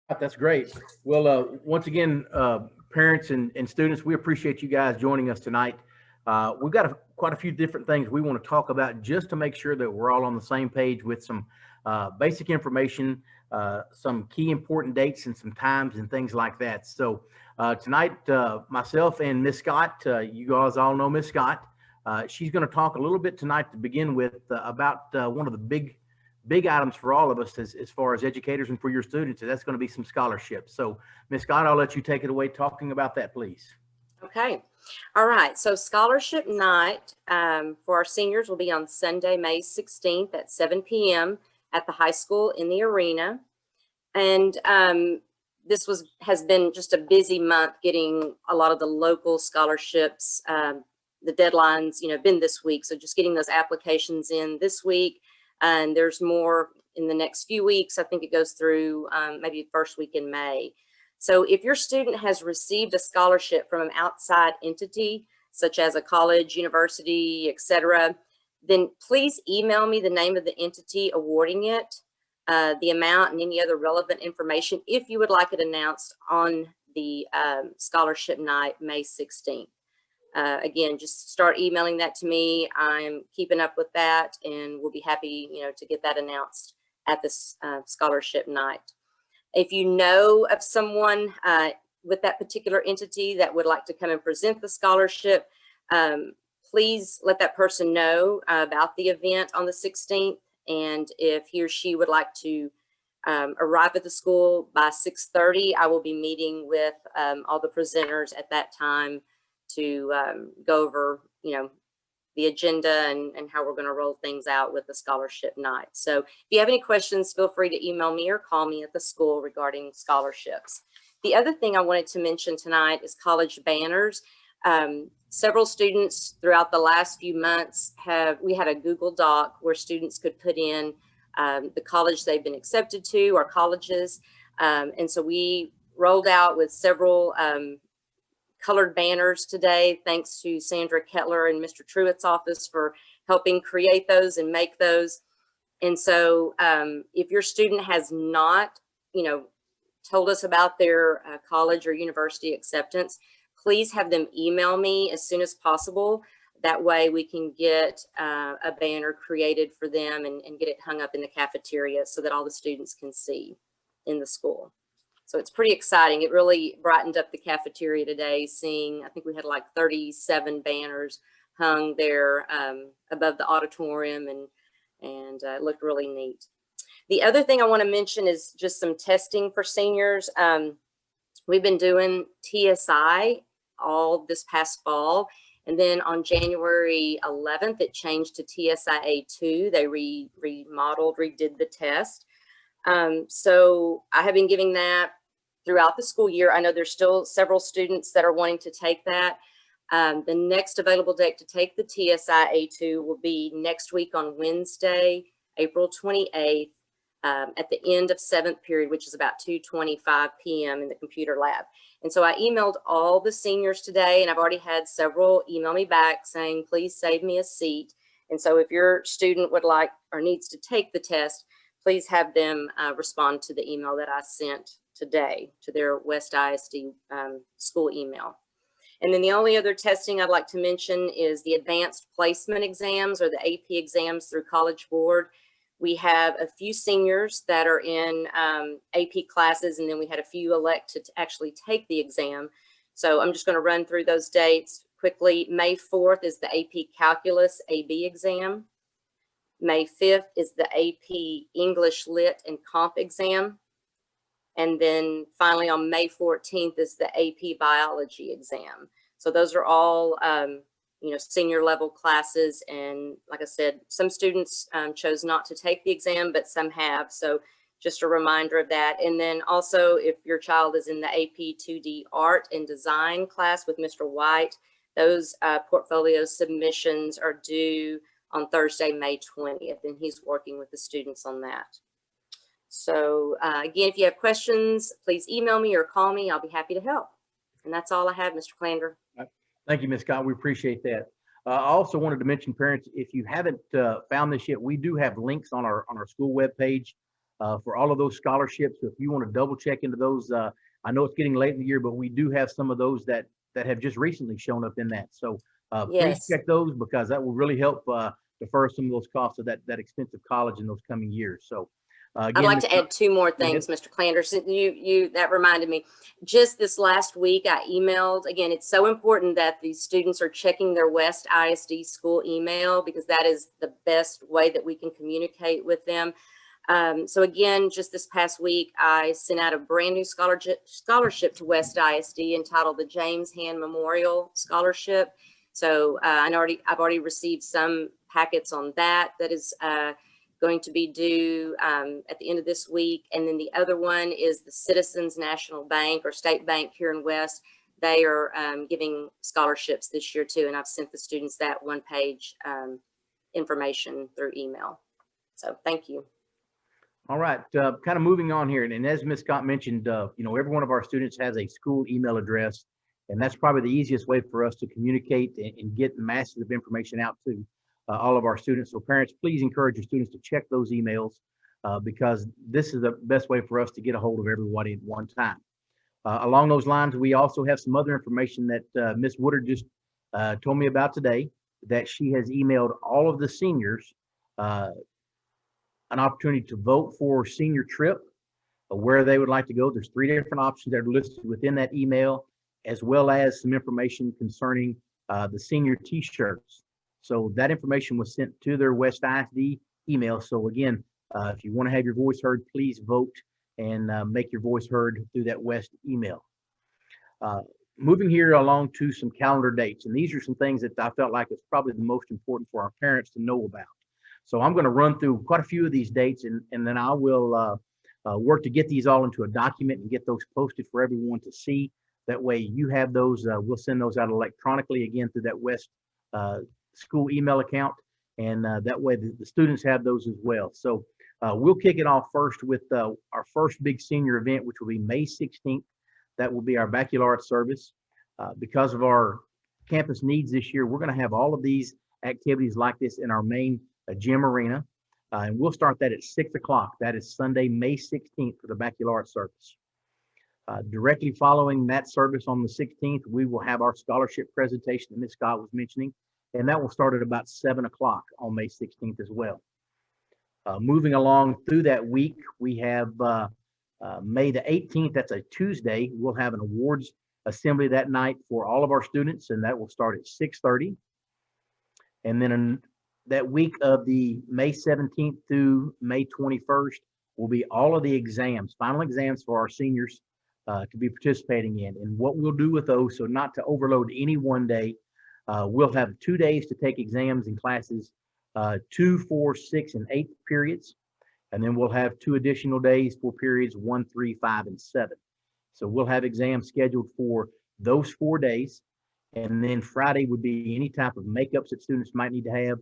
That's great. Well, once again, parents and students, we appreciate you guys joining us tonight. We've got quite a few different things we want to talk about just to make sure that we're all on the same page with some basic information, some key important dates and some times and things like that. So tonight, myself and Miss Scott, you guys all know Miss Scott. She's going to talk a little bit tonight to begin with about one of the big items for all of us as far as educators and for your students, and that's going to be some scholarships. So, Ms. Scott, I'll let you take it away talking about that, please. Okay. All right. So scholarship night for our seniors will be on Sunday, May 16th at 7 p.m. at the high school in the arena. And this has been just a busy month getting a lot of the local scholarships. The deadlines, been this week. So just getting those applications in this week. And there's more in the next few weeks. I think it goes through maybe the first week in May. So if your student has received a scholarship from an outside entity, such as a college, university, etc., then please email me the name of the entity awarding it, the amount, and any other relevant information if you would like it announced on the scholarship night, May 16th. Again, just start emailing that to me. I'm keeping up with that, and we'll be happy, to get that announced at this scholarship night. If you know of someone with that particular entity that would like to come and present the scholarship, please let that person know about the event on the 16th. And if he or she would like to arrive at the school by 6:30, I will be meeting with all the presenters at that time to go over, the agenda and how we're going to roll things out with the scholarship night. So if you have any questions, feel free to email me or call me at the school regarding scholarships. The other thing I wanted to mention tonight is college banners. Several students throughout the last few months we had a Google Doc where students could put in the college they've been accepted to or colleges. And so we rolled out with several colored banners today, thanks to Sandra Kettler and Mr. Truitt's office for helping create those and make those. And so if your student has not, told us about their college or university acceptance, please have them email me as soon as possible. That way we can get a banner created for them and get it hung up in the cafeteria so that all the students can see in the school. So it's pretty exciting. It really brightened up the cafeteria today, seeing, I think we had like 37 banners hung there above the auditorium, and it looked really neat. The other thing I want to mention is just some testing for seniors. We've been doing TSI all this past fall, and then on January 11th, it changed to TSIA2. They redid the test. So I have been giving that throughout the school year. I know there's still several students that are wanting to take that. The next available date to take the TSIA2 will be next week on Wednesday, April 28th, at the end of 7th period, which is about 2:25 p.m. in the computer lab. And so I emailed all the seniors today, and I've already had several email me back saying, please save me a seat. And so if your student would like or needs to take the test, please have them respond to the email that I sent today to their West ISD school email. And then the only other testing I'd like to mention is the advanced placement exams, or the AP exams through College Board. We have a few seniors that are in AP classes, and then we had a few elect to actually take the exam. So I'm just going to run through those dates quickly. May 4th is the AP Calculus AB exam. May 5th is the AP English Lit and Comp exam. And then finally on May 14th is the AP Biology exam. So those are all, senior level classes. And like I said, some students chose not to take the exam, but some have. So just a reminder of that. And then also, if your child is in the AP 2D Art and Design class with Mr. White, those portfolio submissions are due on Thursday, May 20th, and he's working with the students on that. So again, if you have questions, please email me or call me. I'll be happy to help. And that's all I have, Mr. Clander. Thank you, Ms. Scott. We appreciate that. I also wanted to mention, parents, if you haven't found this yet, we do have links on our school webpage for all of those scholarships. So if you want to double check into those, I know it's getting late in the year, but we do have some of those that have just recently shown up in that. So please Yes. check those, because that will really help defer some of those costs of that expensive college in those coming years. So I'd again, like to add two more go ahead. things, Mr. Clanders. That reminded me. Just this last week, I emailed, again, it's so important that these students are checking their West ISD school email, because that is the best way that we can communicate with them. So again, just this past week, I sent out a brand new scholarship to West ISD entitled the James Hand Memorial Scholarship. So I've already received some packets on that. That is going to be due at the end of this week. And then the other one is the Citizens National Bank or State Bank here in West. They are giving scholarships this year too. And I've sent the students that one-page information through email. So thank you. All right, kind of moving on here. And as Ms. Scott mentioned, every one of our students has a school email address, and that's probably the easiest way for us to communicate and get masses of information out to all of our students. So parents, please encourage your students to check those emails because this is the best way for us to get a hold of everybody at one time. Along those lines, we also have some other information that Ms. Woodard just told me about today, that she has emailed all of the seniors an opportunity to vote for senior trip, where they would like to go. There's 3 different options that are listed within that email, as well as some information concerning the senior t-shirts. So that information was sent to their West ISD email. So again, if you want to have your voice heard, please vote and make your voice heard through that West email. Moving here along to some calendar dates, and these are some things that I felt like is probably the most important for our parents to know about. So I'm going to run through quite a few of these dates, and then I will work to get these all into a document and get those posted for everyone to see. That way you have those, we'll send those out electronically again through that West school email account, and that way the students have those as well. So we'll kick it off first with our first big senior event, which will be May 16th. That will be our baccalaureate service. Because of our campus needs this year, we're going to have all of these activities like this in our main gym arena, and we'll start that at 6 o'clock. That is Sunday, May 16th for the baccalaureate service. Directly following that service on the 16th, we will have our scholarship presentation that Ms. Scott was mentioning, and that will start at about 7 o'clock on May 16th as well. Moving along through that week, we have May the 18th, that's a Tuesday. We'll have an awards assembly that night for all of our students, and that will start at 6:30. And then that week of the May 17th through May 21st will be all of the exams, final exams for our seniors to be participating in. And what we'll do with those, so not to overload any one day, we'll have 2 days to take exams in classes 2, 4, 6, and 8 periods. And then we'll have 2 additional days for periods 1, 3, 5, and 7. So we'll have exams scheduled for those 4 days. And then Friday would be any type of makeups that students might need to have,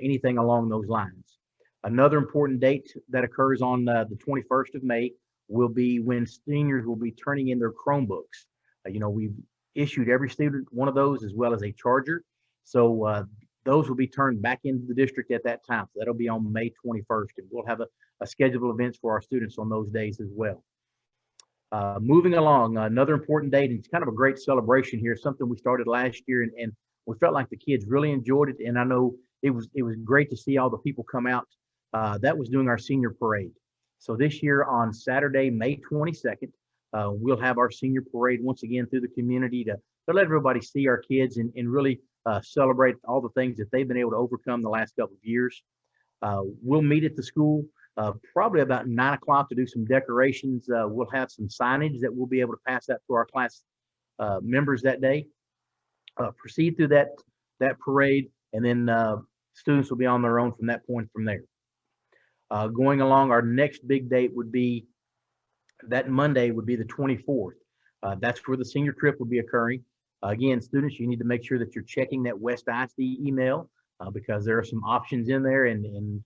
anything along those lines. Another important date that occurs on the 21st of May will be when seniors will be turning in their Chromebooks. We've issued every student one of those as well as a charger. So those will be turned back into the district at that time. So that'll be on May 21st. And we'll have a schedule of events for our students on those days as well. Moving along, another important date, and it's kind of a great celebration here, something we started last year, and we felt like the kids really enjoyed it. And I know it was great to see all the people come out. That was doing our senior parade. So this year on Saturday, May 22nd, we'll have our senior parade once again through the community to let everybody see our kids and really celebrate all the things that they've been able to overcome the last couple of years. We'll meet at the school probably about 9 o'clock to do some decorations. We'll have some signage that we'll be able to pass out to our class members that day. Proceed through that parade, and then students will be on their own from that point from there. Going along, our next big date would be that Monday would be the 24th. That's where the senior trip will be occurring. Again, students, you need to make sure that you're checking that West ISD email because there are some options in there, and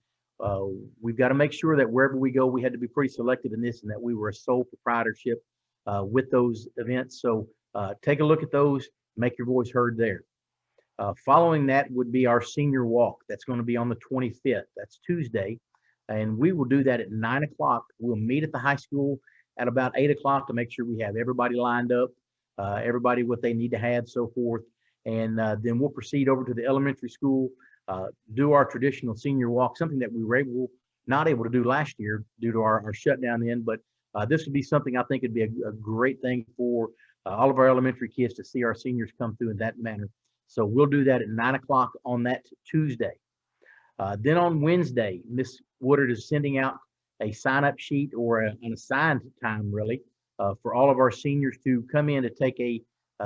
we've got to make sure that wherever we go, we had to be pretty selective in this, and that we were a sole proprietorship with those events. So take a look at those, make your voice heard there. Following that would be our senior walk. That's going to be on the 25th. That's Tuesday. And we will do that at 9 o'clock. We'll meet at the high school at about 8 o'clock to make sure we have everybody lined up, everybody what they need to have, so forth. And then we'll proceed over to the elementary school, do our traditional senior walk, something that we were not able to do last year due to our shutdown then. But this would be something I think would be a great thing for all of our elementary kids to see our seniors come through in that manner. So we'll do that at 9 o'clock on that Tuesday. Then on Wednesday, Miss Woodard is sending out a sign-up sheet or an assigned time, really, for all of our seniors to come in to take a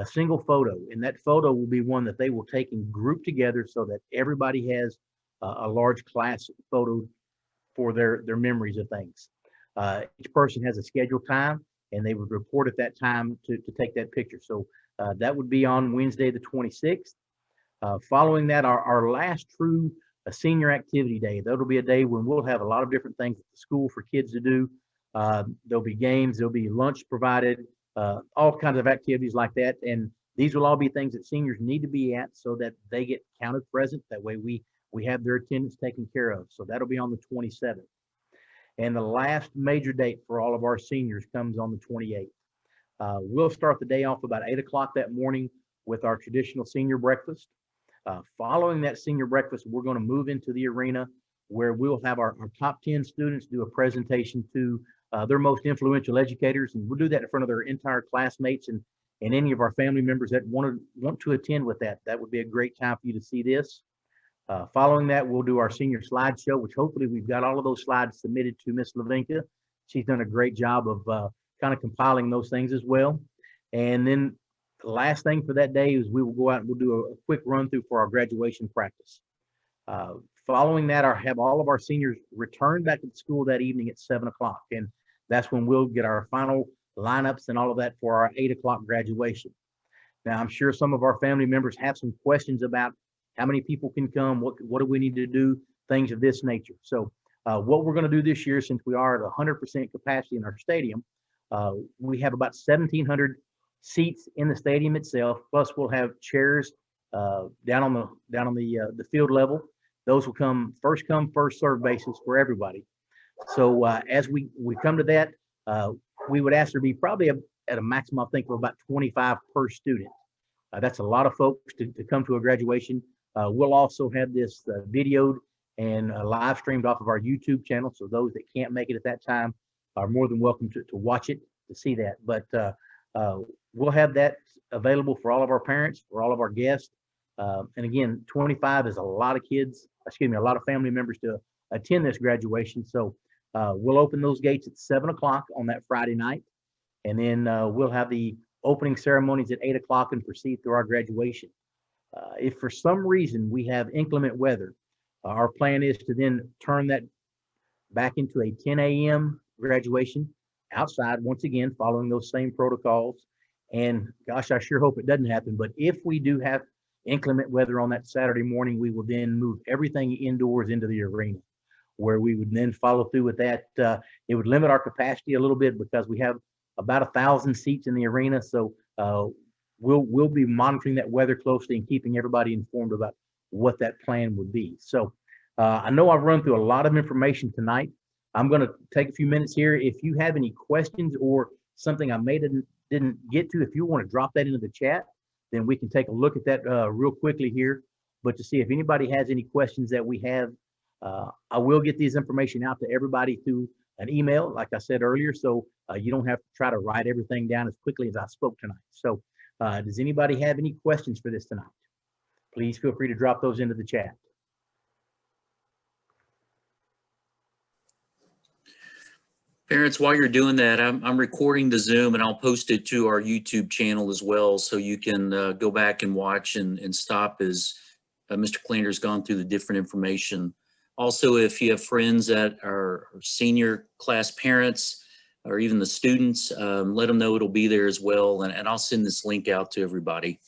single photo. And that photo will be one that they will take and group together so that everybody has a large class photo for their memories of things. Each person has a scheduled time, and they would report at that time to take that picture. So that would be on Wednesday, the 26th. Following that, our last true senior activity day. That'll be a day when we'll have a lot of different things at the school for kids to do. There'll be games, there'll be lunch provided, all kinds of activities like that. And these will all be things that seniors need to be at so that they get counted present. That way we have their attendance taken care of. So that'll be on the 27th. And the last major date for all of our seniors comes on the 28th. We'll start the day off about 8 o'clock that morning with our traditional senior breakfast. Following that senior breakfast, we're going to move into the arena where we'll have our top 10 students do a presentation to their most influential educators. And we'll do that in front of their entire classmates and any of our family members that want to attend with that. That would be a great time for you to see this. Following that, we'll do our senior slideshow, which hopefully we've got all of those slides submitted to Miss Lavinka. She's done a great job of kind of compiling those things as well. And then the last thing for that day is we will go out and we'll do a quick run through for our graduation practice. Following that, have all of our seniors return back to the school that evening at 7 o'clock. And that's when we'll get our final lineups and all of that for our 8 o'clock graduation. Now, I'm sure some of our family members have some questions about how many people can come, what do we need to do, things of this nature. So what we're going to do this year, since we are at 100% capacity in our stadium, we have about 1,700 seats in the stadium itself. Plus, we'll have chairs down on the field level. Those will come, first serve basis for everybody. So as we come to that, we would ask there to be probably at a maximum, I think, of about 25 per student. That's a lot of folks to come to a graduation. We'll also have this videoed and live streamed off of our YouTube channel. So those that can't make it at that time are more than welcome to watch it, to see that. But we'll have that available for all of our parents, for all of our guests. And again, 25 is a lot of kids, a lot of family members to attend this graduation. So we'll open those gates at 7 o'clock on that Friday night. And then we'll have the opening ceremonies at 8 o'clock and proceed through our graduation. If for some reason we have inclement weather, our plan is to then turn that back into a 10 a.m. graduation outside, once again, following those same protocols. And gosh, I sure hope it doesn't happen. But if we do have inclement weather on that Saturday morning, we will then move everything indoors into the arena, where we would then follow through with that. It would limit our capacity a little bit because we have about 1,000 seats in the arena. So we'll be monitoring that weather closely and keeping everybody informed about what that plan would be. So I know I've run through a lot of information tonight. I'm going to take a few minutes here. If you have any questions or something I didn't get to, if you want to drop that into the chat, then we can take a look at that real quickly here. But to see if anybody has any questions that we have, I will get this information out to everybody through an email, like I said earlier, so you don't have to try to write everything down as quickly as I spoke tonight. So does anybody have any questions for this tonight? Please feel free to drop those into the chat. Parents, while you're doing that, I'm recording the Zoom and I'll post it to our YouTube channel as well, so you can go back and watch and stop as Mr. Clander's gone through the different information. Also, if you have friends that are senior class parents or even the students, let them know it'll be there as well, and I'll send this link out to everybody.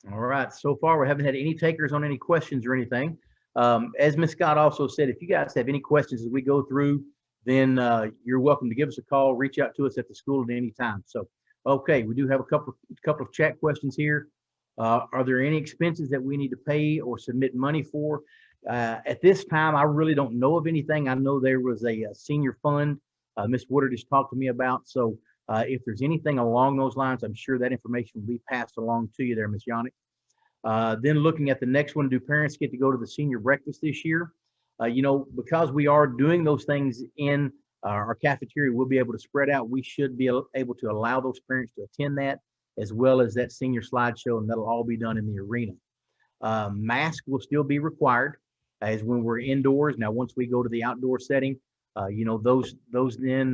All right. So far, we haven't had any takers on any questions or anything. As Ms. Scott also said, if you guys have any questions as we go through, then you're welcome to give us a call, reach out to us at the school at any time. So, okay, we do have a couple of chat questions here. Are there any expenses that we need to pay or submit money for? At this time, I really don't know of anything. I know there was a senior fund Ms. Woodard just talked to me about. So if there's anything along those lines, I'm sure that information will be passed along to you there, Ms. Yannick. Then looking at the next one, do parents get to go to the senior breakfast this year? Because we are doing those things in our cafeteria, we'll be able to spread out. We should be able to allow those parents to attend that, as well as that senior slideshow, and that'll all be done in the arena. Mask will still be required as when we're indoors. Now, once we go to the outdoor setting, those then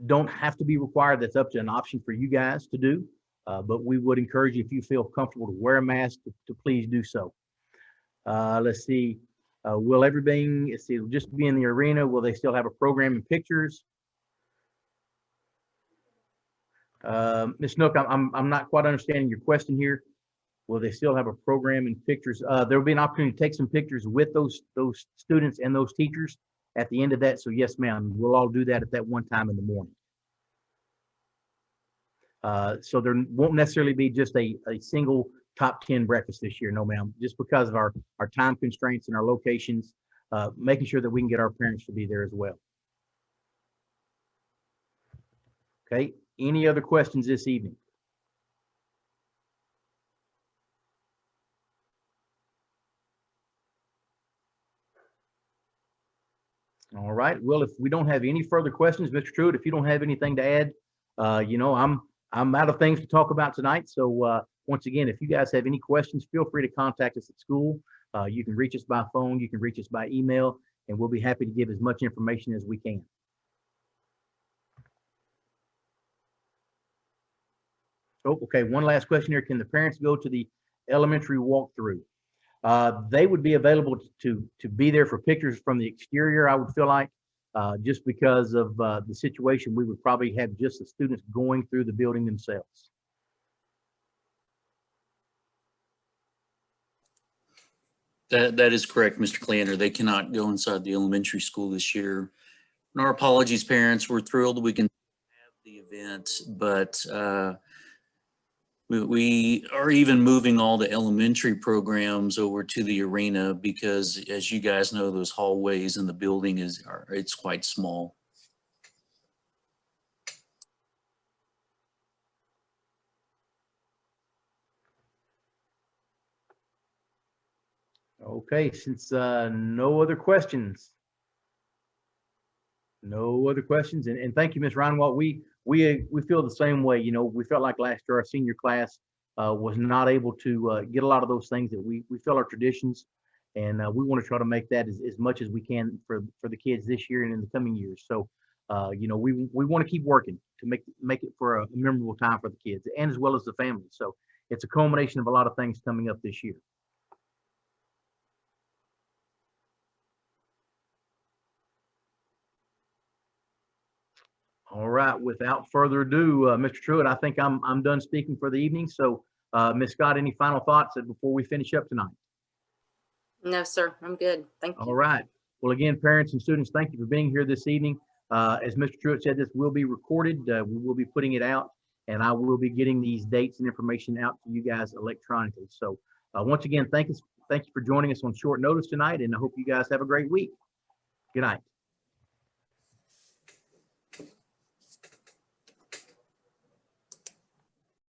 don't have to be required. That's up to an option for you guys to do. But we would encourage you, if you feel comfortable to wear a mask, to please do so. Let's see. Will everything, it'll just be in the arena? Will they still have a program and pictures? Ms. Nook, I'm not quite understanding your question here. Will they still have a program and pictures? There will be an opportunity to take some pictures with those students and those teachers at the end of that. So yes, ma'am, we'll all do that at that one time in the morning. So there won't necessarily be just a single top 10 breakfast this year. No, ma'am, just because of our time constraints and our locations, making sure that we can get our parents to be there as well. Okay, any other questions this evening? All right, well, if we don't have any further questions, Mr. Truitt, if you don't have anything to add, I'm out of things to talk about tonight. So once again, if you guys have any questions, feel free to contact us at school. You can reach us by phone, you can reach us by email, and we'll be happy to give as much information as we can. Oh, okay, one last question here. Can the parents go to the elementary walkthrough? They would be available to be there for pictures from the exterior, I would feel like. Just because of the situation, we would probably have just the students going through the building themselves. That is correct, Mr. Clander. They cannot go inside the elementary school this year. And our apologies, parents. We're thrilled we can have the event, but we are even moving all the elementary programs over to the arena because, as you guys know, those hallways in the building it's quite small. Okay, since no other questions. No other questions, and thank you, Ms. Reinwald. We feel the same way. We felt like last year our senior class was not able to get a lot of those things that we feel are traditions, and we want to try to make that as much as we can for the kids this year and in the coming years. So, we want to keep working to make it for a memorable time for the kids and as well as the family. So it's a culmination of a lot of things coming up this year. All right, without further ado, Mr. Truitt, I think I'm done speaking for the evening. So, Ms. Scott, any final thoughts before we finish up tonight? No, sir, I'm good. Thank you. All right. Well, again, parents and students, thank you for being here this evening. As Mr. Truitt said, this will be recorded. We will be putting it out, and I will be getting these dates and information out to you guys electronically. So, once again, thank you for joining us on short notice tonight, and I hope you guys have a great week. Good night.